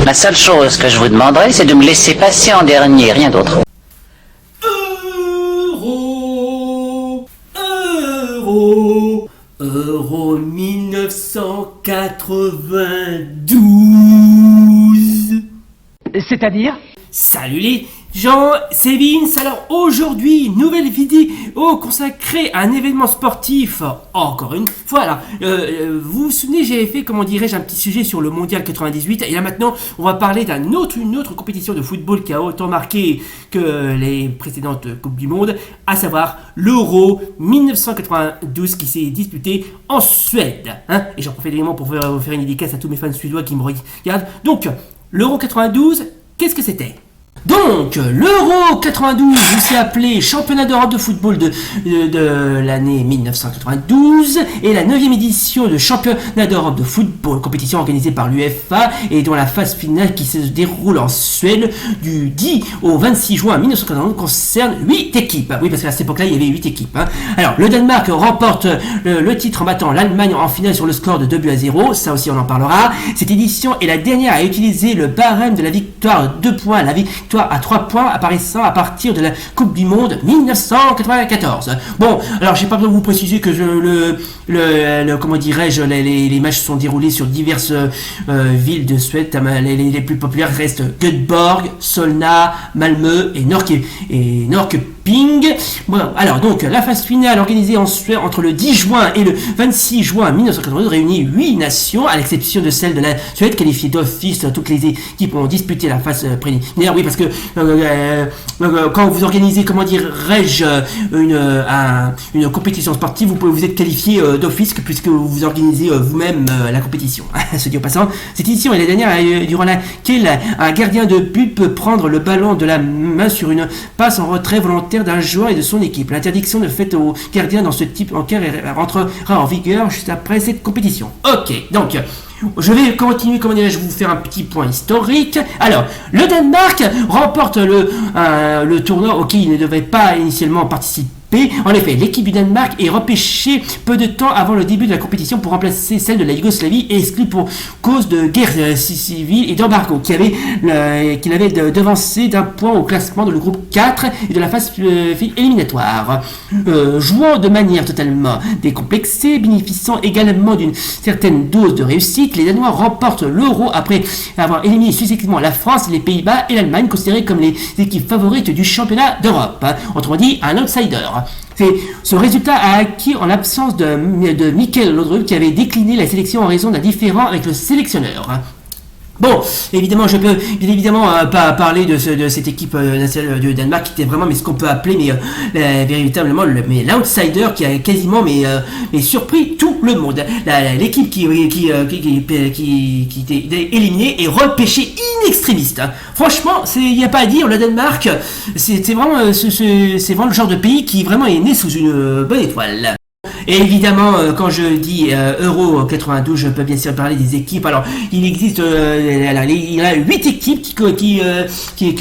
La seule chose que je vous demanderai, c'est de me laisser passer en dernier, rien d'autre. Euro 1992. C'est-à-dire? Salut les gens, c'est Vince. Alors aujourd'hui, nouvelle vidéo consacrée à un événement sportif. Encore une fois, alors, vous vous souvenez, j'avais fait, comment dirais-je, un petit sujet sur le Mondial 98. Et là maintenant, on va parler d'une autre compétition de football qui a autant marqué que les précédentes Coupes du Monde, à savoir l'Euro 1992 qui s'est disputé en Suède. Hein, et j'en profite également pour vous faire une dédicace à tous mes fans suédois qui me regardent. Donc, l'Euro 92, qu'est-ce que c'était ? Donc, l'Euro 92, aussi appelé Championnat d'Europe de football de l'année 1992, est la 9e édition de Championnat d'Europe de football, compétition organisée par l'UEFA et dont la phase finale qui se déroule en Suède du 10 au 26 juin 1992 concerne 8 équipes. Oui, parce qu'à cette époque-là, il y avait 8 équipes. Hein. Alors, le Danemark remporte le titre en battant l'Allemagne en finale sur le score de 2-0. Ça aussi, on en parlera. Cette édition est la dernière à utiliser le barème de la victoire 2 points, la victoire à 3 points apparaissant à partir de la Coupe du Monde 1994. Bon, alors j'ai pas besoin de vous préciser que comment dirais-je, les matchs sont déroulés sur diverses villes de Suède. Les plus populaires restent Göteborg, Solna, Malmö et Norrköping. Bon, alors donc la phase finale organisée en Suède entre le 10 juin et le 26 juin 1992 réunit 8 nations, à l'exception de celle de la Suède qualifiée d'office. Toutes les équipes ont disputé la phase préliminaire. Oui, parce que quand vous organisez, comment dirais-je, une compétition sportive, vous êtes qualifié d'office puisque vous organisez vous-même la compétition. Ce dit au passant, cette édition est la dernière durant laquelle un gardien de but peut prendre le ballon de la main sur une passe en retrait volontaire d'un joueur et de son équipe. L'interdiction de faite au gardien dans ce type en cas rentrera en vigueur juste après cette compétition. Ok, donc je vais continuer, comment dirais-je, vous faire un petit point historique. Alors, le Danemark remporte le tournoi auquel il ne devait pas initialement participer. En effet, l'équipe du Danemark est repêchée peu de temps avant le début de la compétition pour remplacer celle de la Yougoslavie et exclue pour cause de guerre civile et d'embargo qui l'avait devancé d'un point au classement de le groupe 4 et de la phase éliminatoire. Jouant de manière totalement décomplexée, bénéficiant également d'une certaine dose de réussite, les Danois remportent l'Euro après avoir éliminé successivement la France, les Pays-Bas et l'Allemagne, considérées comme les équipes favorites du championnat d'Europe. Autrement dit, un outsider. Ce résultat a acquis en l'absence de Michael Laudrup qui avait décliné la sélection en raison d'un différend avec le sélectionneur. Bon, évidemment, je peux bien évidemment pas parler de cette équipe nationale de Danemark qui était vraiment, mais ce qu'on peut appeler, véritablement, l'outsider qui a quasiment, surpris tout le monde. L'équipe qui était éliminée et repêchée in extremis. Hein. Franchement, il n'y a pas à dire. Le Danemark, c'est vraiment le genre de pays qui vraiment est né sous une bonne étoile. Et évidemment, quand je dis Euro 92, je peux bien sûr parler des équipes. Alors, il existe, il y a 8 équipes qui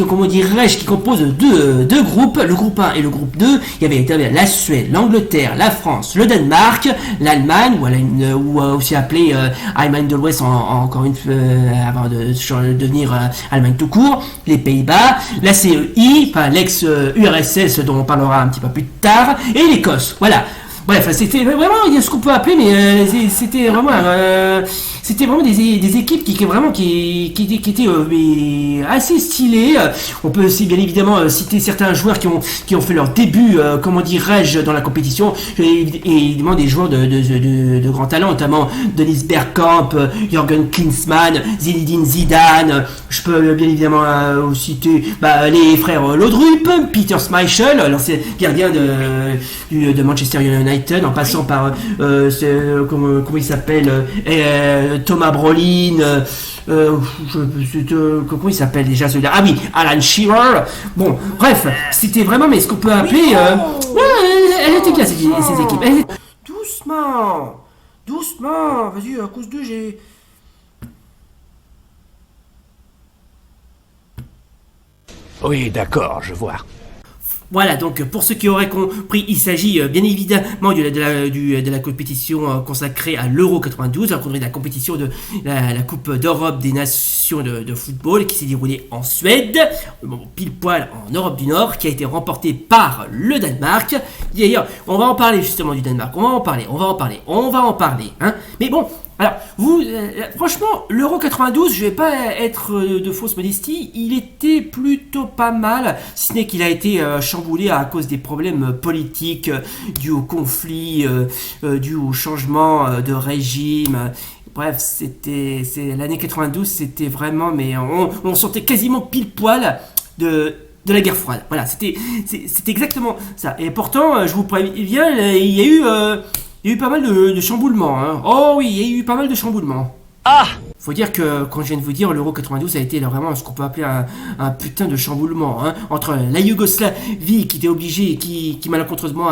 comment dirais-je, qui composent deux groupes, le groupe 1 et le groupe 2. Il y avait la Suède, l'Angleterre, la France, le Danemark, l'Allemagne, ou aussi appelée Allemagne de l'Ouest encore une fois, avant de devenir Allemagne tout court, les Pays-Bas, la CEI, enfin l'ex-URSS dont on parlera un petit peu plus tard, et l'Écosse. Voilà. Bref, c'était vraiment ce qu'on peut appeler, mais c'était vraiment des équipes qui étaient assez stylées. On peut aussi bien évidemment citer certains joueurs qui ont fait leur début, comment dirais-je, dans la compétition, et évidemment des joueurs de grand talent, notamment Dennis Bergkamp, Jürgen Klinsmann, Zinedine Zidane. Je peux bien évidemment citer les frères Laudrup, Peter Schmeichel, l'ancien gardien de Manchester United, en passant par comment il s'appelle, Thomas Brolin, comment il s'appelle déjà celui-là, ah oui, Alan Shearer. Bon, bref, c'était vraiment, mais ce qu'on peut appeler elle était bien ces équipes. Doucement, vas-y, à cause d'eux j'ai... Oui, d'accord, je vois. Voilà, donc pour ceux qui auraient compris, il s'agit bien évidemment de la compétition consacrée à l'Euro 92, de la compétition de la Coupe d'Europe des Nations de football qui s'est déroulée en Suède, pile poil en Europe du Nord, qui a été remportée par le Danemark. D'ailleurs, on va en parler justement du Danemark, on va en parler, hein. Mais bon, alors, franchement, l'Euro 92, je vais pas être de fausse modestie, il était plutôt pas mal, si ce n'est qu'il a été chamboulé à cause des problèmes politiques dus au conflit, dus au changement de régime. Bref, l'année 92, c'était vraiment, mais on sortait quasiment pile poil de la guerre froide. Voilà, c'était exactement ça. Et pourtant, je vous préviens, il y a eu pas mal de chamboulements. Hein. Oh oui, il y a eu pas mal de chamboulements. Ah! Faut dire que, quand je viens de vous dire, l'Euro 92 a été vraiment ce qu'on peut appeler un putain de chamboulement. Hein, entre la Yougoslavie qui était obligée, qui malencontreusement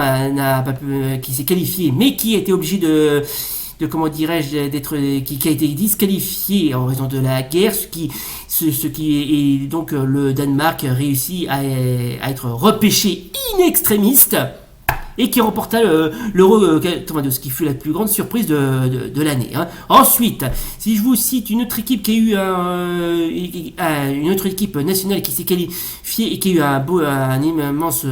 qui s'est qualifiée, mais qui a été obligée de comment dirais-je, qui a été disqualifié en raison de la guerre, ce qui est donc le Danemark réussit à être repêché in extremis et qui remporta l'Euro 92, ce qui fut la plus grande surprise de l'année. Hein. Ensuite, si je vous cite une autre équipe qui a eu une autre équipe nationale qui s'est qualifiée et qui a eu un immense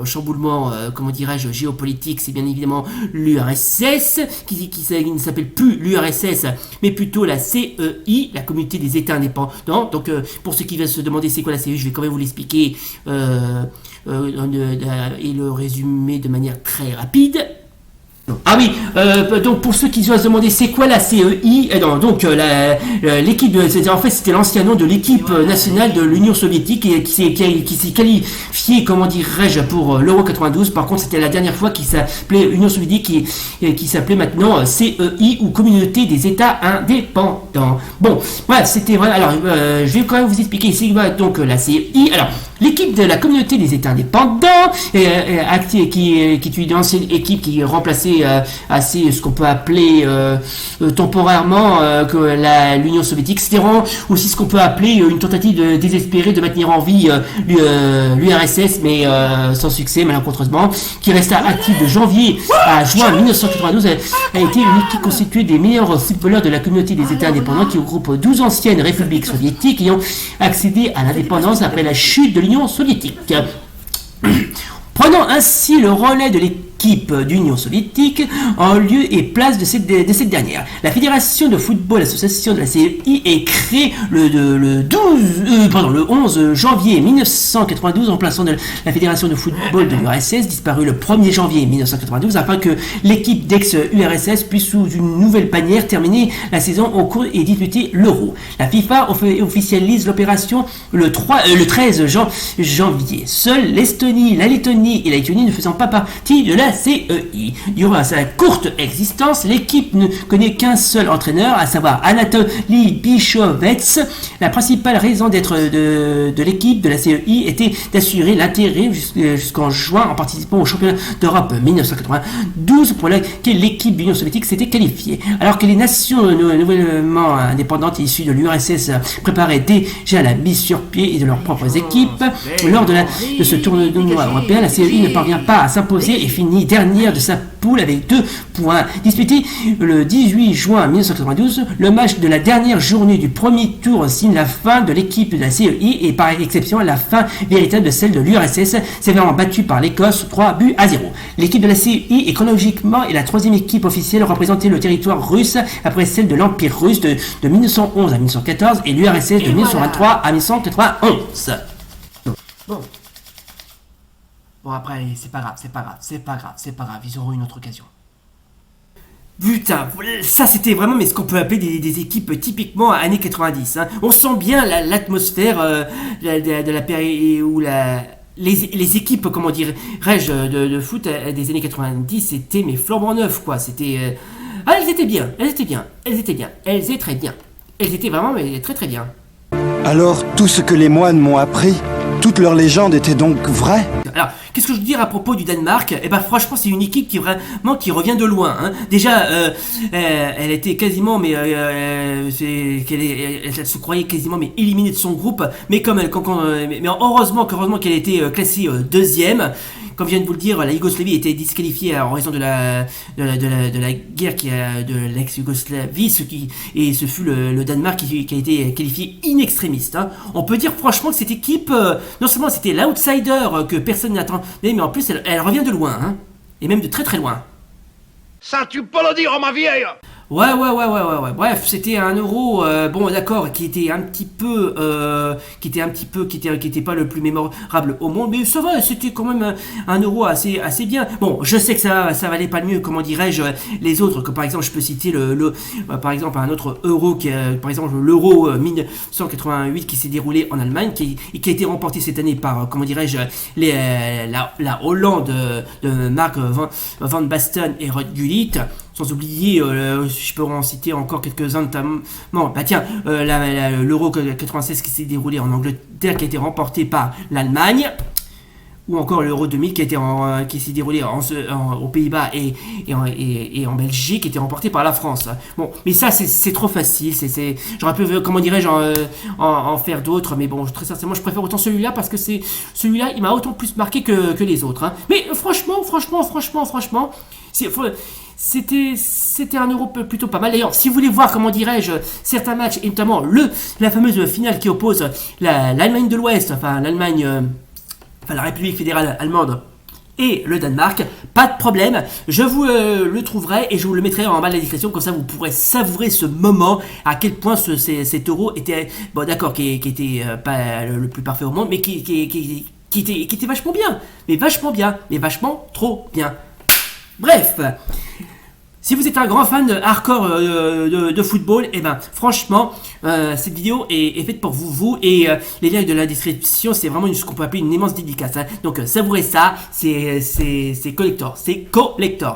chamboulement, comment dirais-je, géopolitique, c'est bien évidemment l'URSS, qui ne s'appelle plus l'URSS, mais plutôt la CEI, la Communauté des États indépendants. Donc, pour ceux qui veulent se demander c'est quoi la CEI, je vais quand même vous l'expliquer et le résumer de manière très rapide. Ah oui, donc pour ceux qui doivent se demander c'est quoi la CEI, l'équipe, en fait c'était l'ancien nom de l'équipe nationale de l'Union soviétique qui s'est qualifiée, comment dirais-je, pour l'Euro 92. Par contre c'était la dernière fois qu'il s'appelait Union soviétique qui s'appelait maintenant CEI ou Communauté des États indépendants. Bon, bref, c'était voilà. Alors je vais quand même vous expliquer c'est quoi donc la CEI. Alors l'équipe de la Communauté des États indépendants qui est une ancienne équipe qui remplaçait assez ce qu'on peut appeler temporairement l'Union soviétique. C'était aussi ce qu'on peut appeler une tentative désespérée de maintenir en vie l'URSS, mais sans succès malencontreusement, qui resta active de janvier à juin 1992. A été une équipe constituée des meilleurs footballeurs de la Communauté des États indépendants qui regroupe 12 anciennes républiques soviétiques ayant accédé à l'indépendance après la chute de l'Union soviétique. Prenant ainsi le relais de l'équipe d'Union soviétique en lieu et place de cette dernière. La Fédération de football association de la CEI est créée le 11 janvier 1992 en plaçant de la Fédération de football de l'URSS, disparue le 1er janvier 1992, afin que l'équipe d'ex-URSS puisse sous une nouvelle bannière terminer la saison au cours et disputer l'Euro. La FIFA officialise l'opération le 13 janvier. Seuls l'Estonie, la Lettonie et la Lituanie ne faisant pas partie de la CEI. Durant sa courte existence, l'équipe ne connaît qu'un seul entraîneur, à savoir Anatoly Bichovets. La principale raison d'être de l'équipe de la CEI était d'assurer l'intérêt jusqu'en juin en participant au championnat d'Europe 1992 pour lequel l'équipe d'Union soviétique s'était qualifiée. Alors que les nations nouvellement indépendantes issues de l'URSS préparaient déjà la mise sur pied et de leurs propres équipes, lors de ce tournoi européen, la CEI ne parvient pas à s'imposer et finit dernière de sa poule avec 2 points. Disputé le 18 juin 1992, le match de la dernière journée du premier tour signe la fin de l'équipe de la CEI et par exception la fin véritable de celle de l'URSS, sévèrement battue par l'Écosse 3-0. L'équipe de la CEI est chronologiquement la troisième équipe officielle représentant le territoire russe après celle de l'Empire russe de 1911 à 1914 et l'URSS de 1923 à 1991. Bon après, c'est pas grave, ils auront une autre occasion. Putain, ça c'était vraiment ce qu'on peut appeler des équipes typiquement années 90. Hein. On sent bien l'atmosphère de la période où les équipes, comment dirais-je, de foot des années 90, c'était mes flambant neufs quoi. C'était, elles étaient vraiment très très bien. Alors tout ce que les moines m'ont appris, toute leur légende était donc vraie ? Alors, qu'est-ce qu'est-ce que je veux dire à propos du Danemark? Eh ben franchement c'est une équipe qui vraiment qui revient de loin. Hein. Déjà elle était quasiment elle se croyait quasiment mais éliminée de son groupe. Mais comme mais heureusement qu'elle était classée deuxième. Comme je viens de vous le dire, la Yougoslavie était disqualifiée en raison de la guerre de l'ex-Yougoslavie, ce fut le Danemark qui a été qualifié in extremis. Hein. On peut dire franchement que cette équipe, non seulement c'était l'outsider que personne n'attendait, mais en plus elle revient de loin, hein. Et même de très très loin. Ça tu peux le dire, ma vieille. Ouais. Bref, c'était un euro, bon d'accord, qui était pas le plus mémorable au monde, mais ça va, c'était quand même un euro assez bien. Bon, je sais que ça valait pas le mieux, comment dirais-je, les autres, comme par exemple, je peux citer par exemple un autre euro qui, par exemple, l'euro 1988 qui s'est déroulé en Allemagne, qui a été remporté cette année par, comment dirais-je, la Hollande de Mark Van Basten et Ruud Gullit. Sans oublier, je peux en citer encore quelques-uns, notamment, l'Euro 96 qui s'est déroulé en Angleterre, qui a été remporté par l'Allemagne, ou encore l'Euro 2000 qui s'est déroulé aux Pays-Bas et en Belgique, qui a été remporté par la France. Bon, mais ça, c'est trop facile. J'aurais pu, comment dirais-je, en faire d'autres, mais bon, très sincèrement, je préfère autant celui-là parce que celui-là, il m'a autant plus marqué que les autres. Hein. Mais franchement, c'était un euro plutôt pas mal. D'ailleurs, si vous voulez voir, comment dirais-je, certains matchs, et notamment la fameuse finale qui oppose l'Allemagne de l'Ouest, la République fédérale allemande et le Danemark, pas de problème, je vous le trouverai et je vous le mettrai en bas de la description, comme ça vous pourrez savourer ce moment, à quel point cet euro était, bon d'accord, qui était pas le plus parfait au monde, mais qui était vachement bien, mais vachement trop bien. Bref, si vous êtes un grand fan hardcore de football, et ben franchement, cette vidéo est faite pour vous et les liens de la description, c'est vraiment ce qu'on peut appeler une immense dédicace. Hein. Donc savourez ça, c'est collector,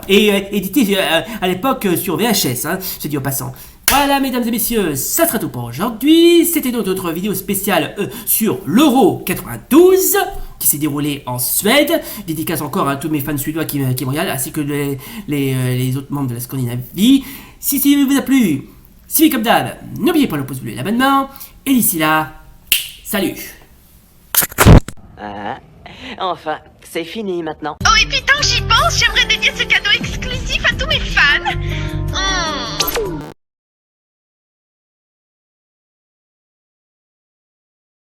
et édité à l'époque sur VHS, hein, je dis au passant. Voilà mesdames et messieurs, ça sera tout pour aujourd'hui. C'était donc notre vidéo spéciale sur l'Euro 92 qui s'est déroulé en Suède. Dédicace encore à tous mes fans suédois qui me regardent, ainsi que les autres membres de la Scandinavie. Si ça vous a plu, suivez comme d'hab, n'oubliez pas le pouce bleu et l'abonnement. Et d'ici là, salut. Enfin, c'est fini maintenant. Oh, et puis tant que j'y pense, j'aimerais dédier ce cadeau exclusif à tous